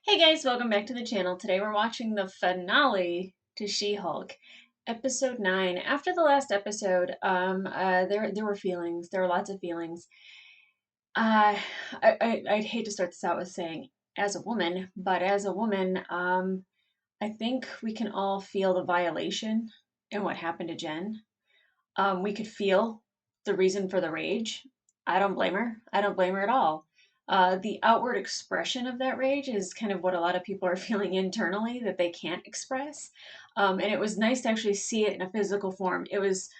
Hey guys, welcome back to the channel. Today we're watching the finale to She-Hulk, episode 9. After the last episode, there were feelings. There were lots of feelings. Uh, I'd hate to start this out with saying as a woman, but as a woman, I think we can all feel the violation in what happened to Jen. We could feel the reason for the rage. I don't blame her. I don't blame her at all. The outward expression of that rage is kind of what a lot of people are feeling internally that they can't express. And it was nice to actually see it in a physical form. It was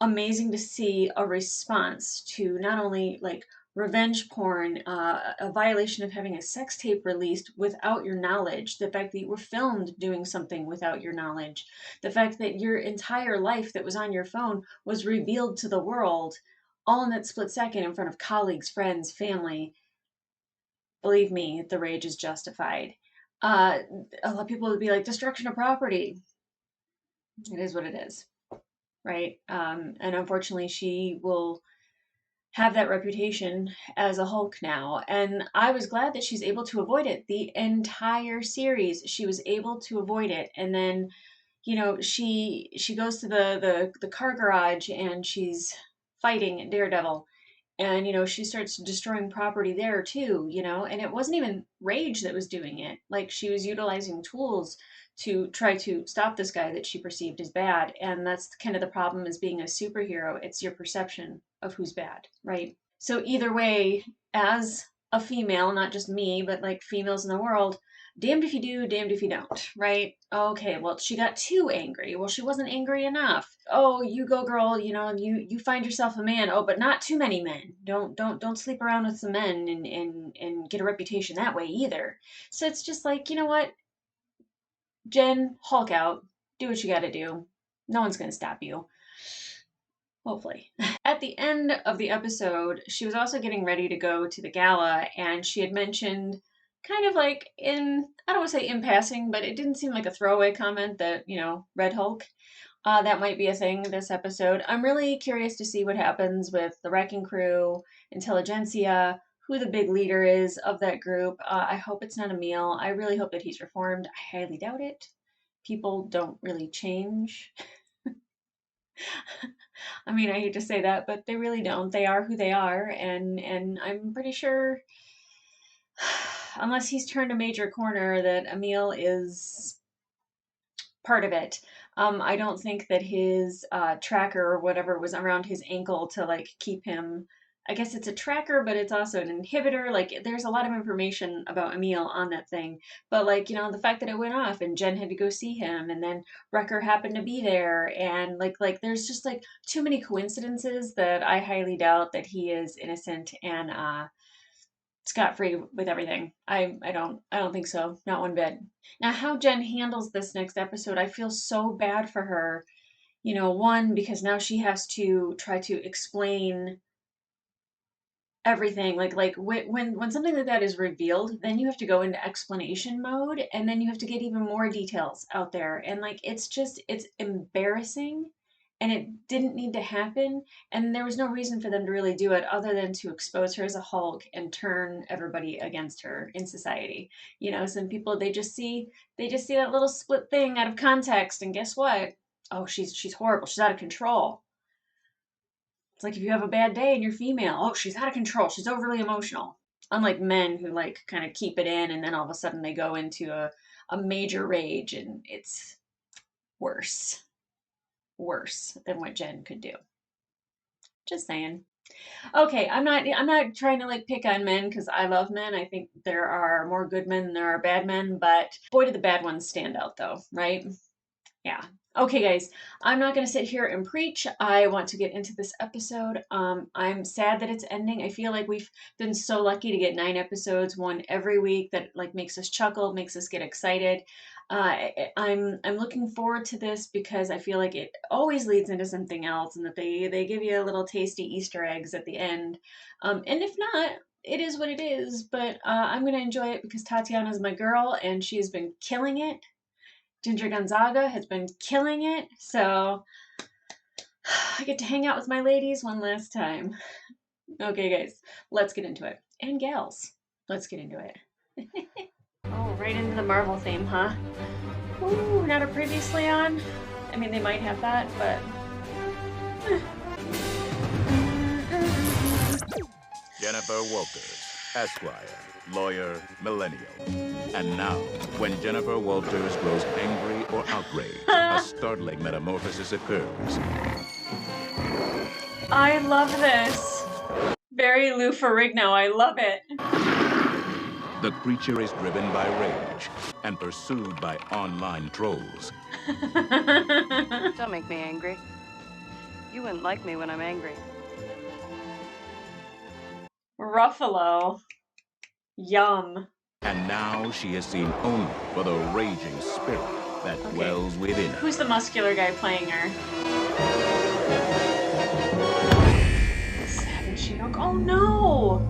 amazing to see a response to not only like revenge porn, a violation of having a sex tape released without your knowledge, the fact that you were filmed doing something without your knowledge, the fact that your entire life that was on your phone was revealed to the world all in that split second in front of colleagues, friends, family. Believe me, the rage is justified. Uh, a lot of people would be like, destruction of property. It is what it is, right? And unfortunately, she will have that reputation as a Hulk now. And I was glad that she's able to avoid it the entire series. She was able to avoid it. And then, she goes to the car garage and she's fighting Daredevil. And, she starts destroying property there too, and it wasn't even Rage that was doing it. Like she was utilizing tools to try to stop this guy that she perceived as bad. And that's kind of the problem as being a superhero. It's your perception of who's bad, right? So either way, as a female, not just me, but like females in the world, damned if you do, damned if you don't, right? Okay, well, she got too angry. Well, she wasn't angry enough. Oh, you go, girl. You find yourself a man. Oh, but not too many men. Don't sleep around with some men and get a reputation that way either. So it's just like, you know what, Jen, Hulk out. Do what you got to do. No one's gonna stop you. Hopefully. At the end of the episode, she was also getting ready to go to the gala, and she had mentioned, kind of like I don't want to say in passing, but it didn't seem like a throwaway comment that, Red Hulk. That might be a thing this episode. I'm really curious to see what happens with the Wrecking Crew, Intelligentsia, who the big leader is of that group. I hope it's not Emil. I really hope that he's reformed. I highly doubt it. People don't really change. I mean, I hate to say that, but they really don't. They are who they are, and I'm pretty sure, unless he's turned a major corner, that Emil is part of it. I don't think that his tracker or whatever was around his ankle to like keep him. I guess it's a tracker, but it's also an inhibitor. Like, there's a lot of information about Emil on that thing. But like, the fact that it went off and Jen had to go see him, and then Wrecker happened to be there, and like, there's just like too many coincidences that I highly doubt that he is innocent and scot free with everything. I don't think so. Not one bit. Now how Jen handles this next episode, I feel so bad for her. One, because now she has to try to explain everything. Like when something like that is revealed, then you have to go into explanation mode, and then you have to get even more details out there, and like it's embarrassing, and it didn't need to happen, and there was no reason for them to really do it other than to expose her as a Hulk and turn everybody against her in society. Some people, they just see that little split thing out of context, and guess what? Oh, she's horrible, she's out of control. It's like if you have a bad day and you're female, oh, she's out of control, she's overly emotional. Unlike men who like kind of keep it in, and then all of a sudden they go into a major rage, and it's worse. Worse than what Jen could do. Just saying. Okay, I'm not trying to like pick on men because I love men. I think there are more good men than there are bad men, but boy do the bad ones stand out though, right? Yeah. Okay, guys, I'm not going to sit here and preach. I want to get into this episode. I'm sad that it's ending. I feel like we've been so lucky to get 9 episodes, one every week, that like makes us chuckle, makes us get excited. I'm looking forward to this because I feel like it always leads into something else, and that they give you a little tasty Easter eggs at the end. And if not, it is what it is. But I'm going to enjoy it because Tatiana's my girl, and she's been killing it. Ginger Gonzaga has been killing it, so I get to hang out with my ladies one last time. Okay, guys, let's get into it. And gals, let's get into it. Oh, right into the Marvel theme, huh? Ooh, not a previously on. I mean, they might have that, but... Jennifer Walters, Esquire, lawyer, millennial. And now, when Jennifer Walters grows angry or outraged, a startling metamorphosis occurs. I love this. Very Lou Ferrigno, I love it. The creature is driven by rage and pursued by online trolls. Don't make me angry. You wouldn't like me when I'm angry. Ruffalo. Yum. And now she is seen only for the raging spirit that dwells within her. Who's the muscular guy playing her? Savage She-Hulk. Oh no!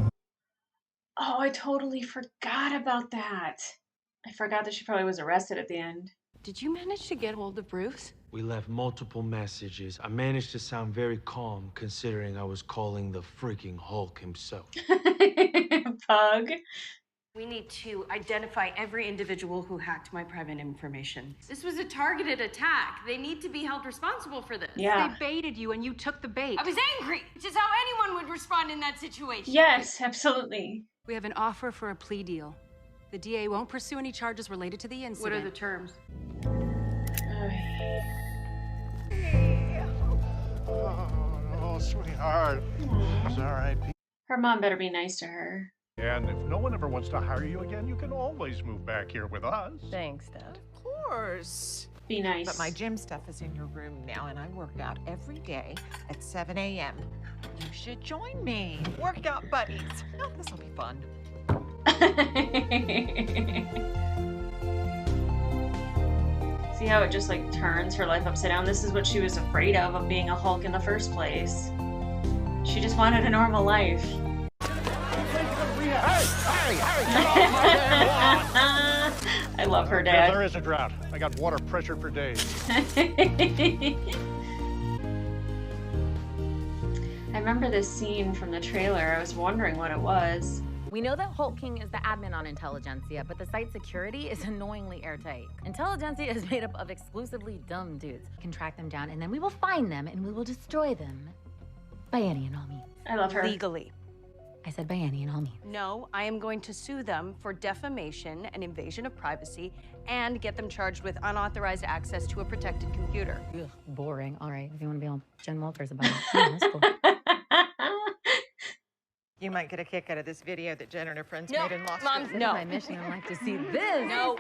Oh, I totally forgot about that. I forgot that she probably was arrested at the end. Did you manage to get hold of Bruce? We left multiple messages. I managed to sound very calm considering I was calling the freaking Hulk himself. Pug. We need to identify every individual who hacked my private information. This was a targeted attack. They need to be held responsible for this. Yeah. They baited you and you took the bait. I was angry, which is how anyone would respond in that situation. Yes, absolutely. We have an offer for a plea deal. The DA won't pursue any charges related to the incident. What are the terms? Oh, sweetheart. It's all right. Her mom better be nice to her. And if no one ever wants to hire you again, you can always move back here with us. Thanks, Dad. Of course. Be nice. But my gym stuff is in your room now, and I work out every day at 7 a.m. You should join me. Workout buddies. Oh, this will be fun. See how it just like turns her life upside down? This is what she was afraid of being a Hulk in the first place. She just wanted a normal life. I love her dad. There is a drought. I got water pressure for days. I remember this scene from the trailer. I was wondering what it was. We know that Hulk King is the admin on Intelligentsia, but the site's security is annoyingly airtight. Intelligentsia is made up of exclusively dumb dudes. We can track them down, and then we will find them, and we will destroy them. By any and all means. I love her. Legally. I said by any and all means. No, I am going to sue them for defamation and invasion of privacy and get them charged with unauthorized access to a protected computer. Ugh, boring. All right, if you want to be all Jen Walters about it. Yeah, that's cool. You might get a kick out of this video that Jen and her friends No, made in law Mom, school. no. My mission, I'd like to see this. No.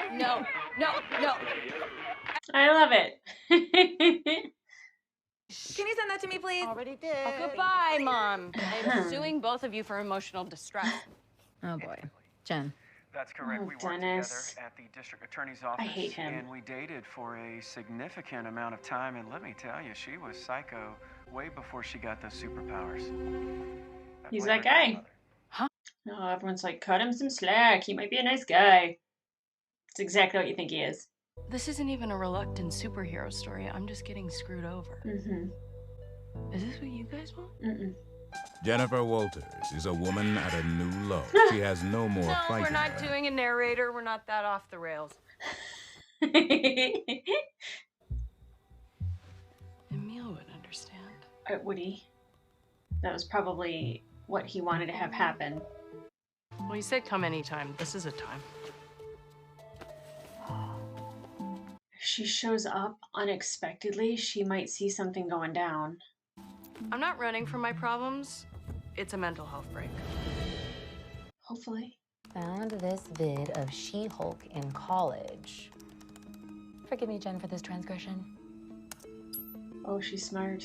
I love it. Can you send that to me, please? Already did. Oh, goodbye, Mom. I'm suing both of you for emotional distress. Oh boy, Jen. That's correct. Oh, We worked Dennis. together at the district attorney's office. I hate him. And we dated for a significant amount of time. And let me tell you, she was psycho way before she got those superpowers. I He's blame that her guy. grandmother. Oh, everyone's like, cut him some slack. He might be a nice guy. It's exactly what you think he is. This isn't even a reluctant superhero story. I'm just getting screwed over. Mm-hmm. Is this what you guys want? Mm-mm. Jennifer Walters is a woman at a new low. She has no more No, fight we're in not her. doing a narrator. We're not that off the rails. Emil would understand. Woody. That was probably what he wanted to have happen. Well, he said come anytime. This is a time. If she shows up unexpectedly, she might see something going down. I'm not running from my problems. It's a mental health break. Hopefully. Found this vid of She-Hulk in college. Forgive me, Jen, for this transgression. Oh, she's smart.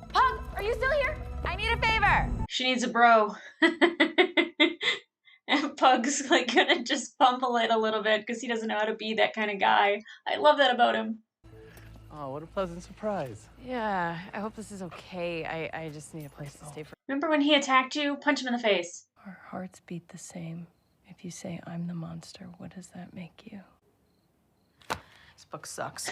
Pug, are you still here? I need a favor. She needs a bro. And Pug's like gonna just fumble it a little bit because he doesn't know how to be that kind of guy. I love that about him. Oh, what a pleasant surprise. Yeah, I hope this is okay. I just need a place to stay for. Remember when he attacked you? Punch him in the face. Our hearts beat the same. If you say I'm the monster, what does that make you? This book sucks.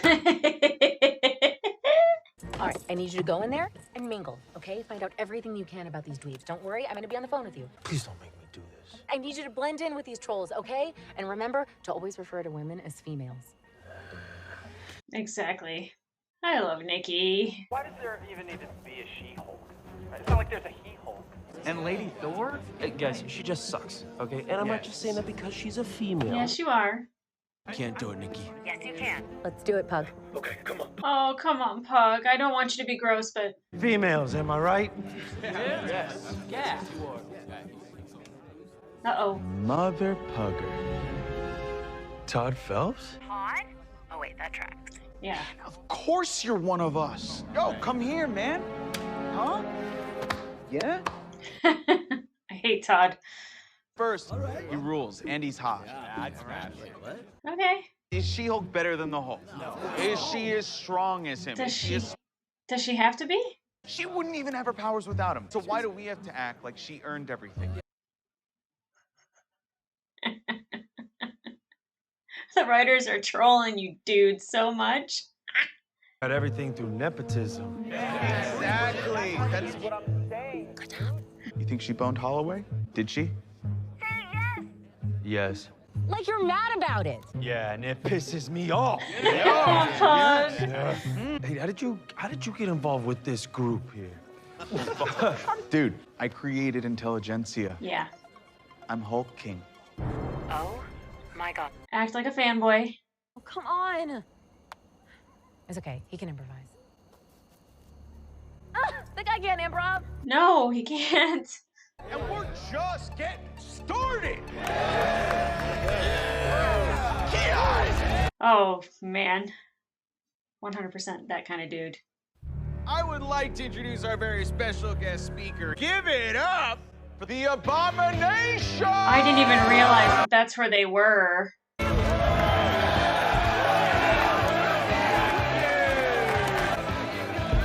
All right, I need you to go in there and mingle, okay? Find out everything you can about these dweebs. Don't worry, I'm gonna be on the phone with you. Please don't make me do this. I need you to blend in with these trolls, okay? And remember to always refer to women as females. Exactly. I love Nikki. Why does there even need to be a She-Hulk? It's not like there's a He-Hulk. And Lady Thor? Guys, she just sucks, okay? And I'm not just saying that because she's a female. Yes, you are. I can't do it, Nikki. Yes, you can. Let's do it, Pug. Okay, come on. Oh, come on, Pug. I don't want you to be gross, but... Females, am I right? Yes. Yeah. Uh-oh. Mother Pugger. Todd Phelps? Todd? Oh, wait, that tracks. Yeah. Of course you're one of us. Yo, come here, man. Huh? Yeah? I hate Todd. First, he rules, and he's hot. Okay. Is She-Hulk better than the Hulk? No. Is she as strong as him? Does Is Does she have to be? She wouldn't even have her powers without him. So why do we have to act like she earned everything? The writers are trolling you, dude, so much. Got everything through nepotism. Exactly. That's what I'm saying. You think she boned Holloway? Did she? Yes. Like you're mad about it. Yeah, and it pisses me off. Pug. Hey, how did you get involved with this group here? Dude, I created Intelligentsia. Yeah. I'm Hulk King. Oh, my God. Act like a fanboy. Oh, come on. It's okay. He can improvise. Ah, the guy can't improv. No, he can't. And we're just getting started. Oh, man. 100% that kind of dude. I would like to introduce our very special guest speaker. Give it up for the Abomination! I didn't even realize that that's where they were.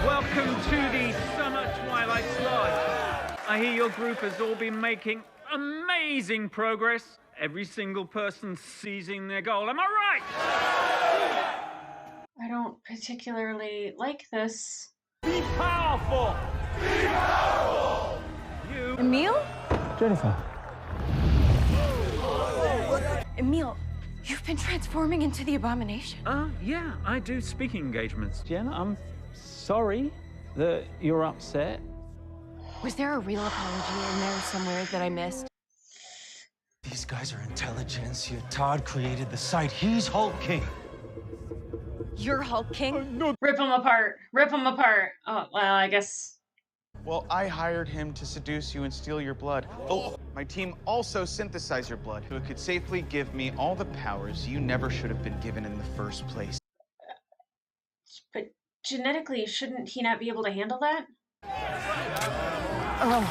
Welcome to the Summer Twilight Slide. I hear your group has all been making amazing progress. Every single person seizing their goal. Am I right? I don't particularly like this. Be powerful! Be powerful! You... Emil? Jennifer. Emil, you've been transforming into the Abomination. Yeah, I do speaking engagements. Jen, I'm sorry that you're upset. Was there a real apology in there somewhere that I missed? These guys are intelligentsia. Todd created the site. He's Hulk King. You're Hulk King? No. Rip them apart. Rip them apart. Oh, well, I guess. Well, I hired him to seduce you and steal your blood. Oh, my team also synthesized your blood, so it could safely give me all the powers you never should have been given in the first place. But genetically, shouldn't he not be able to handle that? Oh.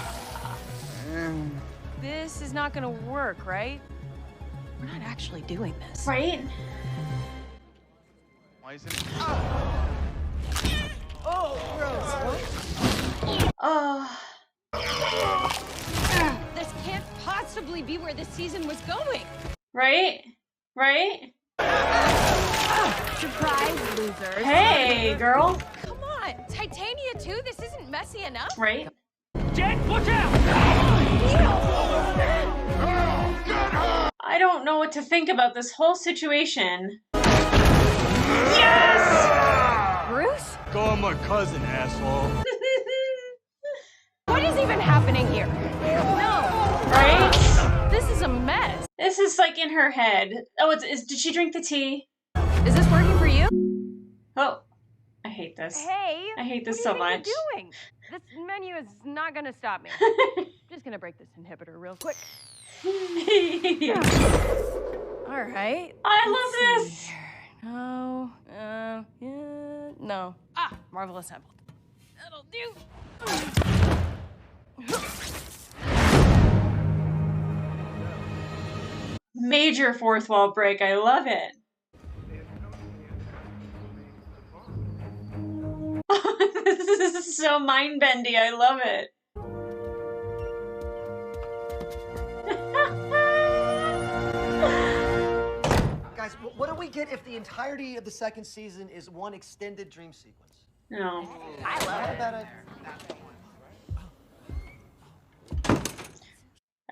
This is not gonna work, right? We're not actually doing this. Right? Why is it? Oh. This can't possibly be where the season was going. Right? Right? Surprise, losers. Hey, girl. Come on, Titania too? This isn't messy enough? Right? Jen, watch out! I don't know what to think about this whole situation. Yes! Bruce? Call my cousin, asshole. What is even happening here? No. Right? This is a mess. This is like in her head. Oh, did she drink the tea? Is this working for you? Oh, I hate this. Hey. I hate this what so do you think much. you're doing? This menu is not gonna stop me. Just gonna break this inhibitor real quick. All right. I love this. No. Yeah, no. Ah, Marvel assembled. That'll do. Major fourth wall break. I love it. This is so mind-bendy. I love it. Guys, what do we get if the entirety of the second season is one extended dream sequence? No. I love it.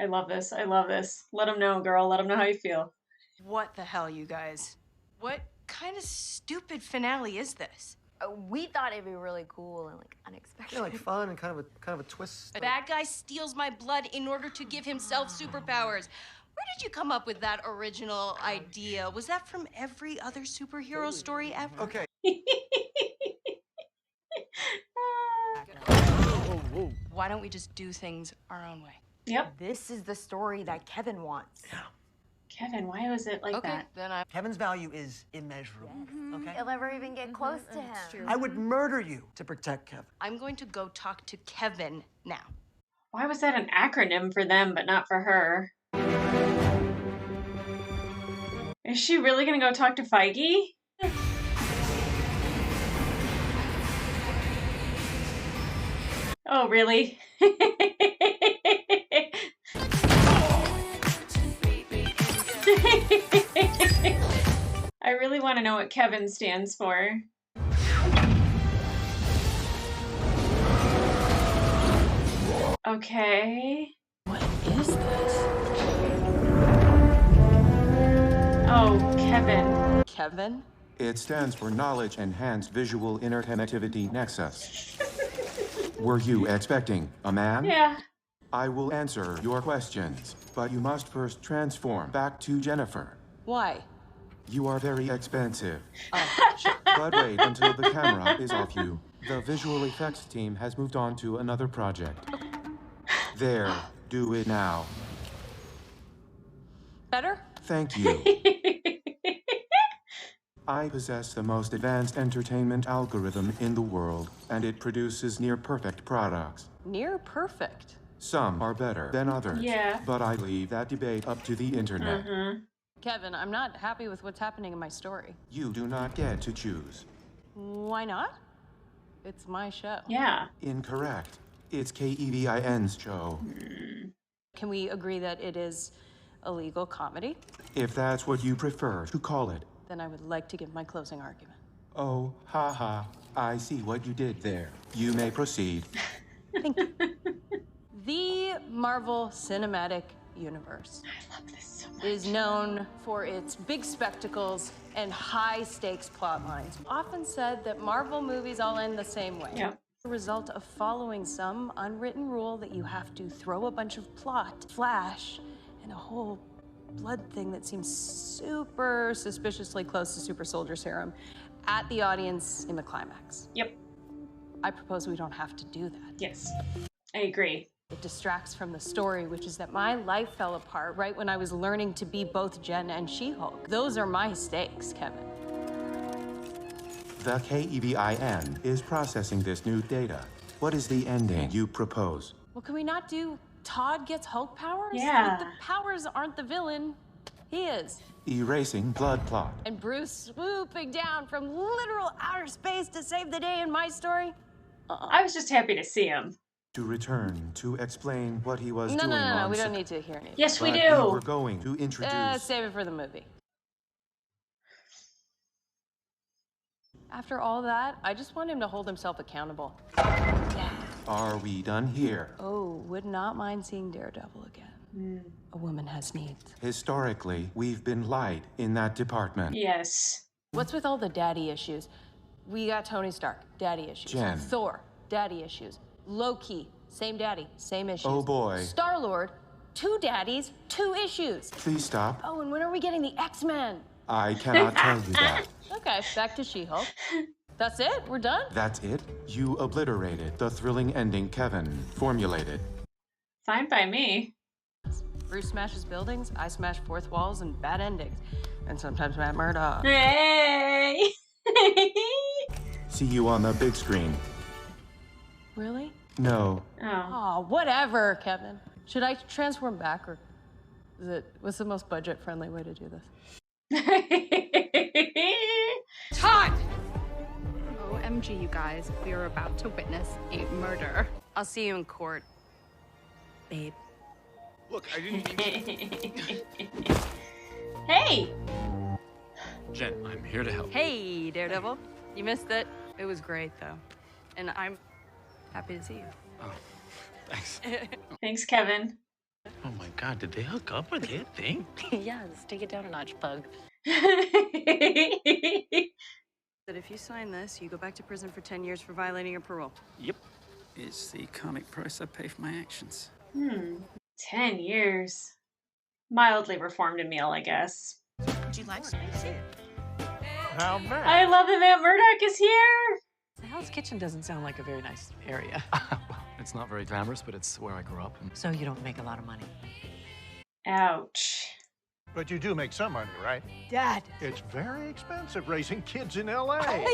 I love this. I love this. Let them know, girl. Let them know how you feel. What the hell, you guys? What kind of stupid finale is this? We thought it'd be really cool and like unexpected. Yeah, like fun and kind of a twist. A bad guy steals my blood in order to give himself superpowers. Where did you come up with that original idea? Was that from every other superhero story ever? Okay. Why don't we just do things our own way? Yep. This is the story that Kevin wants. Kevin, why was it like that? Then I... Kevin's value is immeasurable. Okay. You'll never even get close to him. I would murder you to protect Kevin. I'm going to go talk to Kevin now. Why was that an acronym for them, but not for her? Is she really gonna go talk to Feige? Oh, really? I really want to know what Kevin stands for. Okay. What is this? Oh, Kevin. Kevin? It stands for Knowledge Enhanced Visual Interconnectivity Nexus. Were you expecting a man? Yeah. I will answer your questions, but you must first transform back to Jennifer. Why? You are very expensive. But wait until the camera is off you. The visual effects team has moved on to another project. There, do it now. Better? Thank you. I possess the most advanced entertainment algorithm in the world, and it produces near-perfect products. Near perfect. Some are better than others. Yeah. But I leave that debate up to the internet. Kevin, I'm not happy with what's happening in my story. You do not get to choose. Why not? It's my show. Yeah. Incorrect. It's KEVIN's show. Can we agree that it is a legal comedy? If that's what you prefer to call it. Then I would like to give my closing argument. Oh, haha. I see what you did there. You may proceed. Thank you. The Marvel Cinematic Universe is known for its big spectacles and high-stakes plot lines. Often said that Marvel movies all end the same way. Yeah. The result of following some unwritten rule that you have to throw a bunch of plot, flash, and a whole blood thing that seems super suspiciously close to Super Soldier Serum at the audience in the climax. Yep. I propose we don't have to do that. Yes. I agree. It distracts from the story, which is that my life fell apart right when I was learning to be both Jen and She-Hulk. Those are my stakes, Kevin. The KEVIN is processing this new data. What is the ending you propose? Well, can we not do Todd gets Hulk powers? Yeah. Like, the powers aren't the villain. He is. Erasing blood plot. And Bruce swooping down from literal outer space to save the day in my story? I was just happy to see him. To return to explain what he was No, doing no, no, no, on we set. don't need to hear anything. Yes, we But do. we were going to introduce... Save it for the movie. After all that, I just want him to hold himself accountable. Are we done here? Oh, would not mind seeing Daredevil again. A woman has needs. Historically, we've been light in that department. Yes. What's with all the daddy issues? We got Tony Stark, daddy issues. Jen. Thor, daddy issues. Loki, same daddy, same issues. Oh boy. Star-Lord, two daddies, two issues. Please stop. Oh, and when are we getting the X-Men? I cannot tell you that. Okay, back to She-Hulk. That's it? We're done? That's it? You obliterated the thrilling ending Kevin formulated. Fine by me. Bruce smashes buildings, I smash fourth walls and bad endings. And sometimes Matt Murdock. Hey! See you on the big screen. Really? No. Oh. Oh, whatever, Kevin. Should I transform back, or what's the most budget-friendly way to do this? Todd! OMG, you guys, we are about to witness a murder. I'll see you in court, babe. Look, I didn't mean Hey! Jen, I'm here to help. Hey, Daredevil. You missed it. It was great, though. and I'm happy to see you. Oh, thanks. Thanks, Kevin. Oh my God, did they hook up with their thing? Yeah, let's take it down a notch, Pug. That if you sign this, you go back to prison for 10 years for violating your parole. Yep. It's the karmic price I pay for my actions. 10 years. Mildly reformed Emil, I guess. Would you like spicy? How bad? I love that Matt Murdock is here. The Hell's Kitchen doesn't sound like a very nice area. Well, it's not very glamorous, but it's where I grew up. So you don't make a lot of money. Ouch. But you do make some money, right? Dad. It's very expensive raising kids in L.A.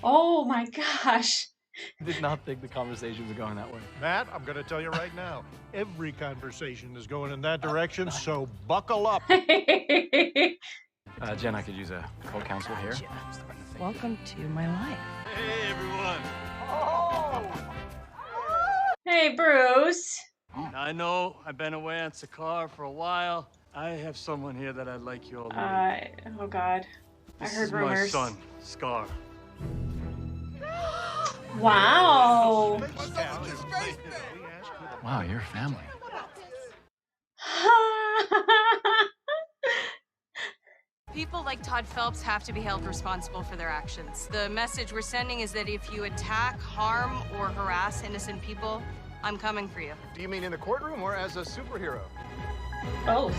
Oh my gosh. I did not think the conversations were going that way. Matt, I'm going to tell you right now, every conversation is going in that direction, so buckle up. Jen, I could use a co-counsel here. Welcome to my life. Hey, everyone. Hey, Bruce. I know I've been away on Sakar for a while. I have someone here that I'd like you all to meet. Oh God. I This heard is rumors. my son, Scar. Wow. Wow, you're family. People like Todd Phelps have to be held responsible for their actions. The message we're sending is that if you attack, harm, or harass innocent people, I'm coming for you. Do you mean in the courtroom or as a superhero? Both.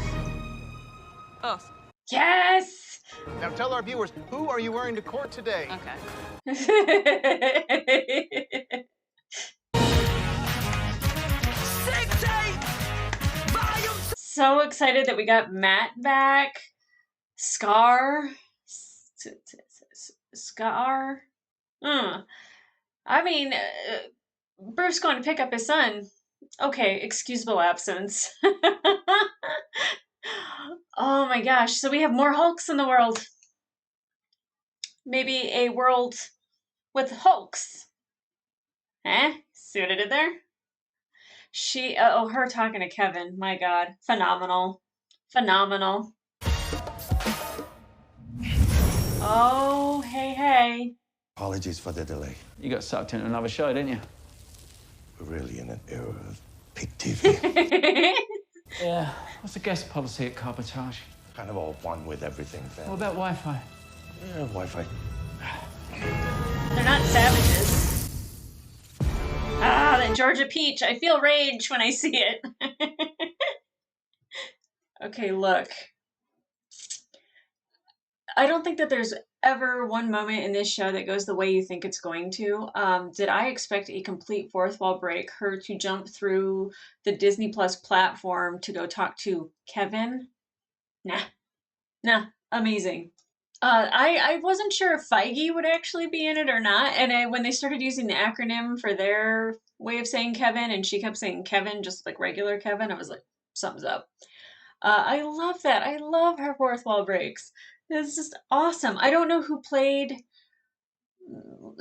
Both. Yes. Now tell our viewers, who are you wearing to court today? Okay. So excited that we got Matt back. Scar. Scar. I mean, Bruce going to pick up his son. Okay, excusable absence. Oh my gosh, so we have more Hulks in the world. Maybe a world with Hulks. See what I did there? Her talking to Kevin. My God, phenomenal. Phenomenal. Oh, hey. Apologies for the delay. You got sucked into another show, didn't you? We're really in an era of peak TV. Yeah. What's the guest policy at Carbotage? Kind of all one with everything, family. What about Wi-Fi? Yeah, Wi-Fi. They're not savages. Ah, that Georgia peach. I feel rage when I see it. Okay, look. I don't think that there's ever one moment in this show that goes the way you think it's going to. Did I expect a complete fourth wall break, her to jump through the Disney Plus platform to go talk to Kevin? Nah, amazing. I wasn't sure if Feige would actually be in it or not, and when they started using the acronym for their way of saying Kevin, and she kept saying Kevin just like regular Kevin, I was like, something's up. I love that. I love her fourth wall breaks. It's just awesome. I don't know who played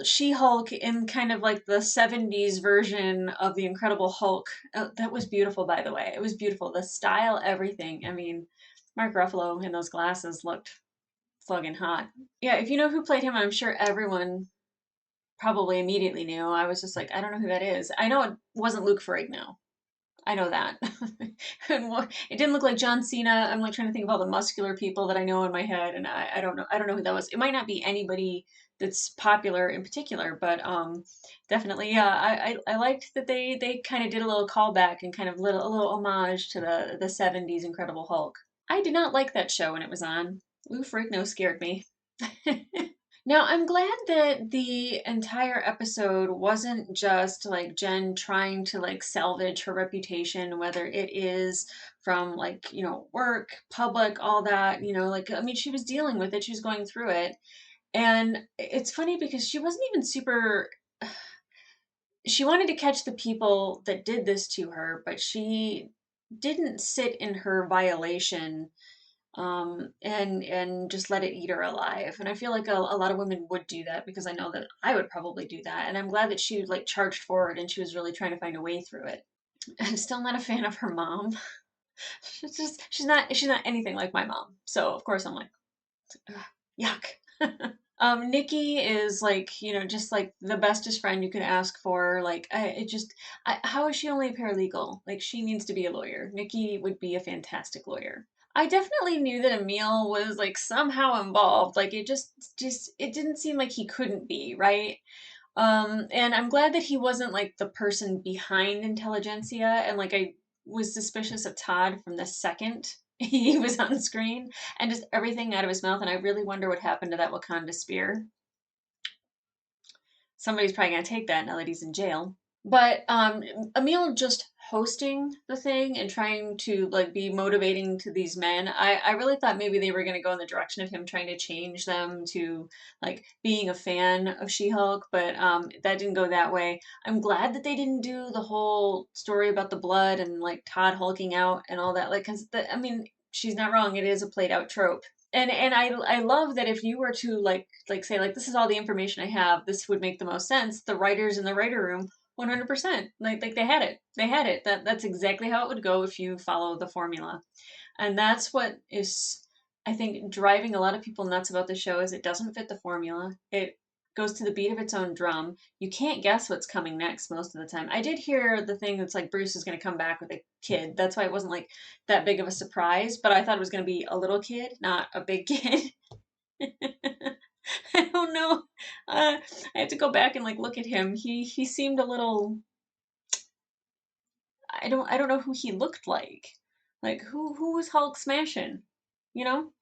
She-Hulk in kind of like the 70s version of the Incredible Hulk. That was beautiful, by the way. It was beautiful. The style, everything. I mean, Mark Ruffalo in those glasses looked fucking hot. Yeah, if you know who played him, I'm sure everyone probably immediately knew. I was just like, I don't know who that is. I know it wasn't Luke Ferrigno. I know that. It didn't look like John Cena. I'm like trying to think of all the muscular people that I know in my head, and I don't know. I don't know who that was. It might not be anybody that's popular in particular, but definitely, yeah. I liked that they kind of did a little callback and kind of a little homage to the 70s Incredible Hulk. I did not like that show when it was on. Lou Ferrigno scared me. Now, I'm glad that the entire episode wasn't just like Jen trying to like salvage her reputation, whether it is from like, work, public, all that, like, I mean, she was dealing with it. She was going through it. And it's funny because she wasn't even she wanted to catch the people that did this to her, but she didn't sit in her violation and just let it eat her alive. And I feel like a lot of women would do that, because I know that I would probably do that. And I'm glad that she like charged forward and she was really trying to find a way through it. I'm still not a fan of her mom. She's not anything like my mom. So of course I'm like, ugh, yuck. Nikki is like, just like the bestest friend you could ask for. Like, how is she only a paralegal? Like, she needs to be a lawyer. Nikki would be a fantastic lawyer. I definitely knew that Emil was like somehow involved. Like, it didn't seem like he couldn't be, right? And I'm glad that he wasn't like the person behind Intelligentsia. And like, I was suspicious of Todd from the second he was on screen and just everything out of his mouth. And I really wonder what happened to that Wakanda spear. Somebody's probably going to take that now that he's in jail. But Emil just hosting the thing and trying to like be motivating to these men, I really thought maybe they were going to go in the direction of him trying to change them to like being a fan of She-Hulk, but that didn't go that way. I'm glad that they didn't do the whole story about the blood and like Todd hulking out and all that, like, because I mean, she's not wrong, it is a played out trope. And I love that if you were to like say like this is all the information I have, this would make the most sense. The writers in the writer room 100%. Like they had it. They had it. That's exactly how it would go if you follow the formula. And that's what is, I think, driving a lot of people nuts about the show is it doesn't fit the formula. It goes to the beat of its own drum. You can't guess what's coming next most of the time. I did hear the thing that's like Bruce is going to come back with a kid. That's why it wasn't like that big of a surprise, but I thought it was going to be a little kid, not a big kid. I don't know. I have to go back and like look at him. He seemed a little. I don't know who he looked like. Like who was Hulk smashing? You know,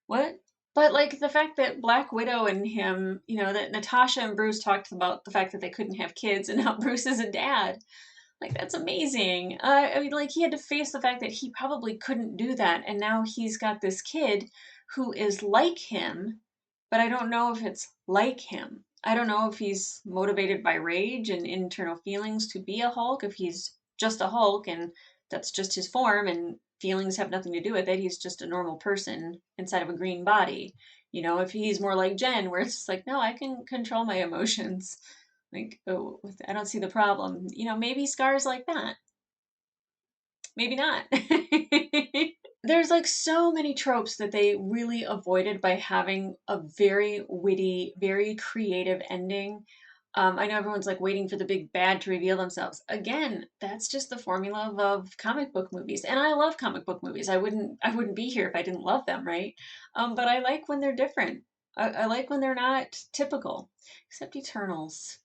what? But like the fact that Black Widow and him, that Natasha and Bruce talked about the fact that they couldn't have kids and now Bruce is a dad. Like that's amazing. I mean, like he had to face the fact that he probably couldn't do that, and now he's got this kid who is like him, but I don't know if it's like him. I don't know if he's motivated by rage and internal feelings to be a Hulk, if he's just a Hulk and that's just his form and feelings have nothing to do with it. He's just a normal person inside of a green body. If he's more like Jen, where it's just like, no, I can control my emotions. Like, oh, I don't see the problem. Maybe Scar's like that. Maybe not. There's like so many tropes that they really avoided by having a very witty, very creative ending. I know everyone's like waiting for the big bad to reveal themselves. Again, that's just the formula of comic book movies, and I love comic book movies. I wouldn't be here if I didn't love them, right? But I like when they're different. I like when they're not typical, except Eternals.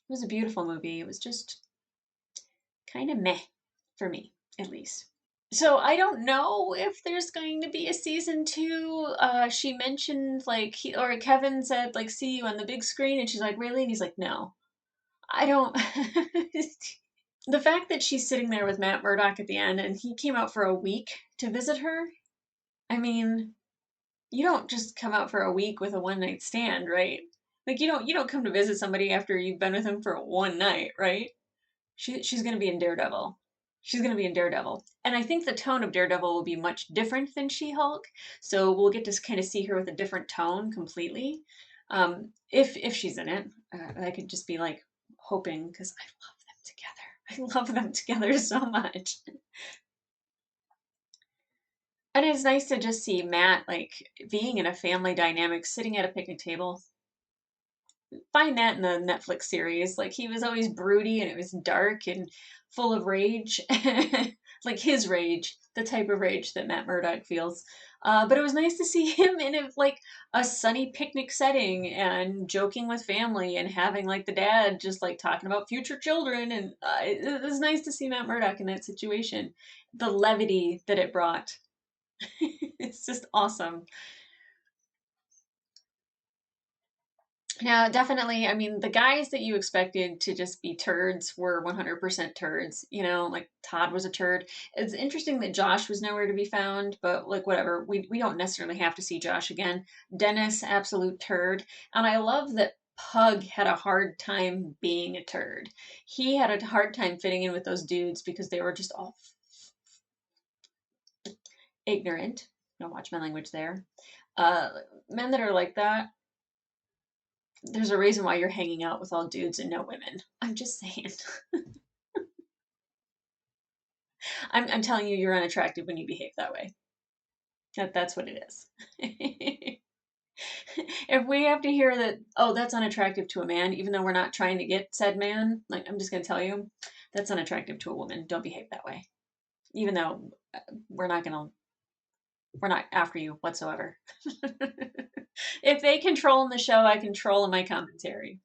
It was a beautiful movie. It was just kind of meh for me, at least. So I don't know if there's going to be a season two. She mentioned like or Kevin said like see you on the big screen, and she's like really, and he's like no, I don't. The fact that she's sitting there with Matt Murdock at the end, and he came out for a week to visit her. I mean, you don't just come out for a week with a one night stand, right? Like you don't come to visit somebody after you've been with them for one night, right? She's going to be in Daredevil. She's going to be in Daredevil. And I think the tone of Daredevil will be much different than She-Hulk. So we'll get to kind of see her with a different tone completely. If she's in it, I could just be like hoping because I love them together so much. And it's nice to just see Matt like being in a family dynamic, sitting at a picnic table. Find that in the Netflix series. Like he was always broody and it was dark and full of rage, like his rage, the type of rage that Matt Murdock feels. But it was nice to see him in a sunny picnic setting and joking with family and having like the dad just like talking about future children. And it was nice to see Matt Murdock in that situation. The levity that it brought. It's just awesome. Yeah, definitely. I mean, the guys that you expected to just be turds were 100% turds. Like Todd was a turd. It's interesting that Josh was nowhere to be found, but like whatever. We don't necessarily have to see Josh again. Dennis, absolute turd. And I love that Pug had a hard time being a turd. He had a hard time fitting in with those dudes because they were just all ignorant. Don't watch my language there. Men that are like that, there's a reason why you're hanging out with all dudes and no women. I'm just saying. I'm telling you, you're unattractive when you behave that way. That's what it is. If we have to hear that, oh, that's unattractive to a man, even though we're not trying to get said man, like, I'm just going to tell you, that's unattractive to a woman. Don't behave that way. Even though we're not after you whatsoever. If they control in the show, I control in my commentary.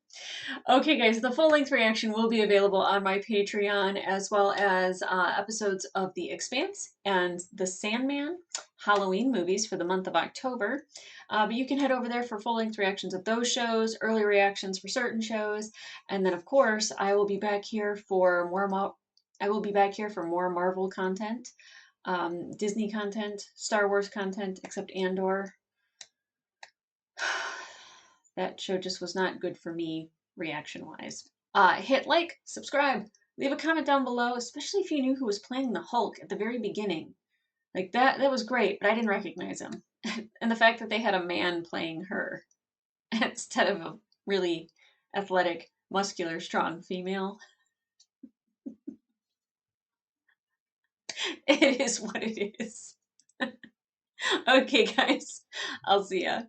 Okay, guys, the full-length reaction will be available on my Patreon, as well as episodes of The Expanse and The Sandman Halloween movies for the month of October. But you can head over there for full-length reactions of those shows, early reactions for certain shows, and then, of course, I will be back here for more Marvel content, Disney content, Star Wars content, except Andor. That show just was not good for me reaction-wise. Hit like, subscribe, leave a comment down below, especially if you knew who was playing the Hulk at the very beginning. Like, that was great, but I didn't recognize him. And the fact that they had a man playing her instead of a really athletic, muscular, strong female. It is what it is. Okay, guys, I'll see ya.